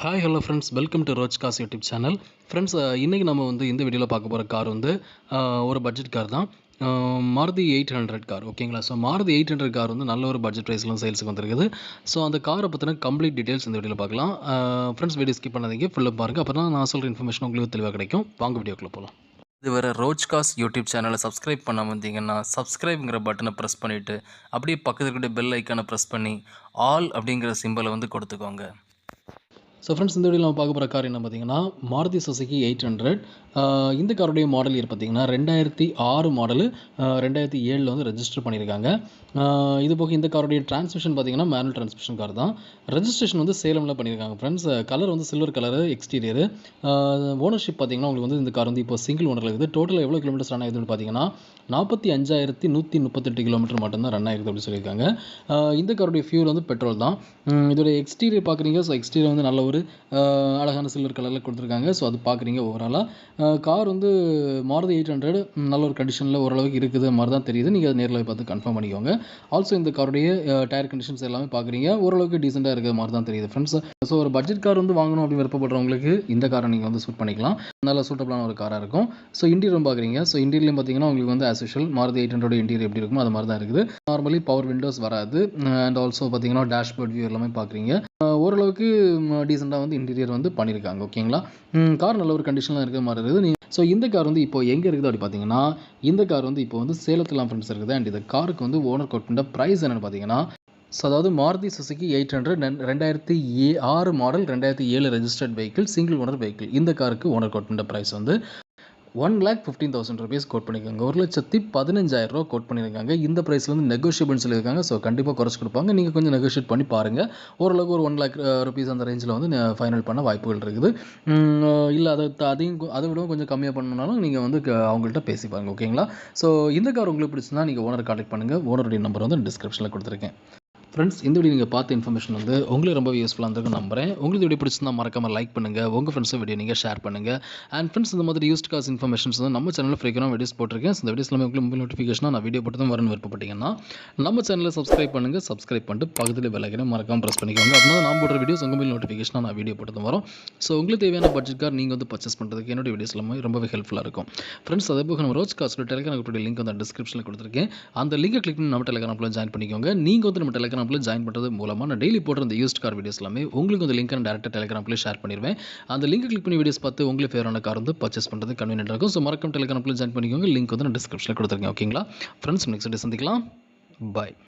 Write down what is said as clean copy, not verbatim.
Hi hello friends, welcome to ரோச் காஸ் YouTube channel. Friends, இன்றைக்கி நம்ம இந்த வீடியோவில் பார்க்க போகிற கார் ஒரு பட்ஜெட் கார் தான். மாருதி 800 கார். ஓகேங்களா? ஸோ மாருதி 800 கார் நல்ல ஒரு பட்ஜெட் ப்ரைஸ்லாம் சேல்ஸுக்கு வந்துருக்குது. ஸோ அந்த காரை பற்றின கம்ப்ளீட் டீட்டெயில்ஸ் இந்த வீடியோவில் பார்க்கலாம். ஃப்ரெண்ட்ஸ், வீடியோ ஸ்கிப் பண்ணாதீங்க, ஃபுல்லாக பாருங்கள். அப்போ தான் நான் சொல்கிற இன்ஃபர்மேஷன் உங்களுக்கு தெளிவாக கிடைக்கும். வாங்க வீடியோக்குள்ளே போகலாம். இதுவரை ரோச் காஸ் யூடியூப் சேனலை சப்ஸ்கிரைப் பண்ணாமல் வந்தீங்கன்னா சப்ஸ்கிரைப்ங்கிற பட்டனை ப்ரெஸ் பண்ணிவிட்டு அப்படியே பக்கத்தில் இருக்கிற பெல் ஐக்கானை ப்ரெஸ் பண்ணி ஆல் அப்படிங்கிற சிம்பலை கொடுத்துக்கோங்க. ஸோ ஃப்ரெண்ட்ஸ், இந்த வீடியோவில் நம்ம பார்க்க போகிற கார் என்ன பார்த்தீங்கன்னா, மாருதி சுசுகி 800. இந்த காருடைய மாடல் இயர் பார்த்தீங்கன்னா 2006 மாடலு. 2007 ரெஜிஸ்டர் பண்ணியிருக்காங்க. இது போக இந்த காருடைய டிரான்ஸ்மிஷன் பார்த்தீங்கன்னா மேனுவல் டிரான்ஸ்மிஷன் கார் தான். ரெஜிஸ்ட்ரேஷன் சேலமில் பண்ணியிருக்காங்க friends. Colour silver colour exterior. Ownership பார்த்தீங்கன்னா உங்களுக்கு இந்த கார் இப்போ சிங்கிள் ஓனரில் இருக்குது. டோட்டல் எவ்வளோ கிலோமீட்டர்ஸ் ரன் ஆகுதுன்னு பார்த்தீங்கன்னா 45,138 கிலோமீட்டர் மட்டும்தான் ரன் ஆகிருக்கு அப்படின்னு சொல்லியிருக்காங்க. இந்த காருடைய ஃபியூல் பெட்ரோல் தான். இதோடைய எக்ஸ்டீரியர் பார்க்குறீங்க. ஸோ எக்ஸ்டீரியர் நல்ல ஒரு அழகான சில்வர் கலரில் கொடுத்துருக்காங்க. ஸோ அது பார்க்குறீங்க. ஓவராலாக கார் மாருதி 800 நல்ல ஒரு கண்டிஷனில் ஓரளவுக்கு இருக்குது மாதிரி தான் தெரியுது. நீங்கள் அதை நேரில் பார்த்து கன்ஃபார்ம் பண்ணிக்கோங்க. ஆல்சோ இந்த காருடைய டயர் கண்டிஷன்ஸ் எல்லாமே பார்க்குறீங்க. ஓரளவுக்கு டீசெண்டாக இருக்கிற மாதிரி தான் தெரியுது ஃப்ரெண்ட்ஸ். ஸோ ஒரு பட்ஜெட் கார் வாங்கணும் அப்படின்னு விருப்பப்படுறவங்களுக்கு இந்த காரை நீங்கள் சூட் பண்ணிக்கலாம். நல்ல சூட்டபிளான ஒரு காராக இருக்கும். ஸோ இன்டீரியரும் பார்க்குறீங்க. ஸோ இன்டீரியர்லையும் பார்த்தீங்கன்னா உங்களுக்கு ஆஸ் யூஷுவல் மாருதி 800 இன்டீரியர் எப்படி இருக்குமோ அது மாதிரி தான் இருக்குது. நார்மலி பவர் விண்டோஸ் வராது. அண்ட் ஆல்சோ பார்த்தீங்கன்னா டேஷ்போர்ட் வியூ எல்லாமே பார்க்குறீங்க. ஓரளவுக்கு டீசெண்டாக இன்டீரியர் பண்ணியிருக்காங்க. ஓகேங்களா? கார் நல்ல ஒரு கண்டிஷனில் இருக்கிற மாதிரி இருக்குது. ஸோ இந்த கார் இப்போ எங்கே இருக்குது அப்படி பார்த்தீங்கன்னா, இந்த கார் இப்போ சேலத்தில் ஃப்ரெண்ட்ஸ் இருக்குது. அண்ட் இந்த காருக்கு ஓனர் கோட் பண்ண ப்ரைஸ் என்னென்னு பார்த்தீங்கன்னா, ஸோ அதாவது Maruti Suzuki 800 2006 model, 2007 registered vehicle, single owner vehicle. இந்த காருக்கு ஓனர் கோட் பண்ண ப்ரைஸ் 1,15,000 rupees கோட் பண்ணியிருக்காங்க. 1,15,000 ரூபா கோட் பண்ணியிருக்காங்க. இந்த ப்ரைஸில் நெகோஷியபிள்னு சொல்லியிருக்காங்க. ஸோ கண்டிப்பாக குறைச்சி கொடுப்பாங்க. நீங்கள் கொஞ்சம் நெகோஷியேட் பண்ணி பாருங்கள். ஓரளவுக்கு ஒரு 1 lakh rupees அந்த ரேஞ்சில் ஃபைனல் பண்ண வாய்ப்புகள் இருக்குது. இல்லை அதை விட கொஞ்சம் கம்மியாக பண்ணணுனாலும் நீங்கள் அவங்கள்ட்ட பேசி பாருங்கள். ஓகேங்களா? ஸோ இந்த கார் உங்களுக்கு பிடிச்சிருந்தா நீங்கள் ஓனரை கான்டாக்ட் பண்ணுங்கள். ஓனருடைய நம்பர் டிஸ்கிரிப்ஷனில் கொடுத்துருக்கேன். ஃப்ரெண்ட்ஸ், இந்த வீடியோ நீங்கள் பார்த்த இன்ஃபர்மேஷன் உங்களுக்கு ரொம்ப யூஸ்ஃபுல்லாக இருந்திருக்கும் நம்புறேன். உங்களுக்கு வீடியோ பிடிச்சிருந்தா மறக்காமல் லைக் பண்ணுங்கள். உங்கள் ஃப்ரெண்ட்ஸும் வீடியோ நீங்கள் ஷேர் பண்ணுங்கள். அண்ட் ஃப்ரெண்ட்ஸ், இந்த மாதிரி யூஸ்ட் காஸ் இன்ஃபர்மேஷன்ஸ் நம்ம சேனலில் ஃப்ரீக்வெண்டாக வீடியோஸ் போட்டிருக்கேன். இந்த வீடியோஸ் எல்லாமே உங்களுக்கு மொபைல் நோட்டிஃபிகேஷனாக நான் வீடியோ போட்டு தான் வரணும் விருப்பப்பட்டீங்கன்னா நம்ம சேனலில் சப்ஸ்கிரைப் பண்ணுங்கள். சப்ஸ்கிரைப் பண்ணிட்டு பக்கத்தில் பெல் ஐக்கனை மறக்காமல் ப்ரெஸ் பண்ணிக்கோங்க. அப்படின்னா நான் போடுற வீடியோஸ் உங்கள் மொபைல் நோட்டிஃபிகேஷனாக நான் வீடியோ போட்டு தான் வரும். ஸோ உங்களுக்கு தேவையான பட்ஜெட் கார் நீங்கள் பர்ச்சேஸ் பண்ணுறதுக்கு என்னோட வீடியோஸ் எல்லாமே ரொம்பவே ஹெல்ப்ஃபுல்லாக இருக்கும். ஃப்ரெண்ட்ஸ், அதே போக நம்ம ரோச் காஸோட டெலிகிராம் லிங்க் டிஸ்கிரிப்ஷனில் கொடுத்துருக்கேன். அந்த லிங்கை கிளிக் பண்ணி நம்ம டெலிகிராமில் ஜாயின் பண்ணிக்கோங்க. நீங்கள் நம்ம டெலிகிராமில் ஜாயின் பண்ணுறது மூலமாக நான் டெய்லி போடுற இந்த யூஸ்ட் கார் வீடியோஸ் எல்லாமே உங்களுக்கு லிங்க் நான் டேரெக்டாக டெலிகிராமில் ஷேர் பண்ணிடுவேன். அந்த லிங்க் கிளிக் பண்ணி வீடியோஸ் பார்த்து உங்களுக்கு ஃபேவரான கார் பர்ச்சேஸ் பண்ணுறது கன்வீனியன்ட் இருக்கும். ஸோ மறக்காம டெலிகிராமில் ஜாயின் பண்ணிக்கோங்க. லிங்க் நான் டிஸ்கிரிப்ஷனில் கொடுத்துருக்கேன். ஓகேங்களா ஃப்ரெண்ட்ஸ், நெக்ஸ்ட் டே சந்திக்கலாம். பாய்.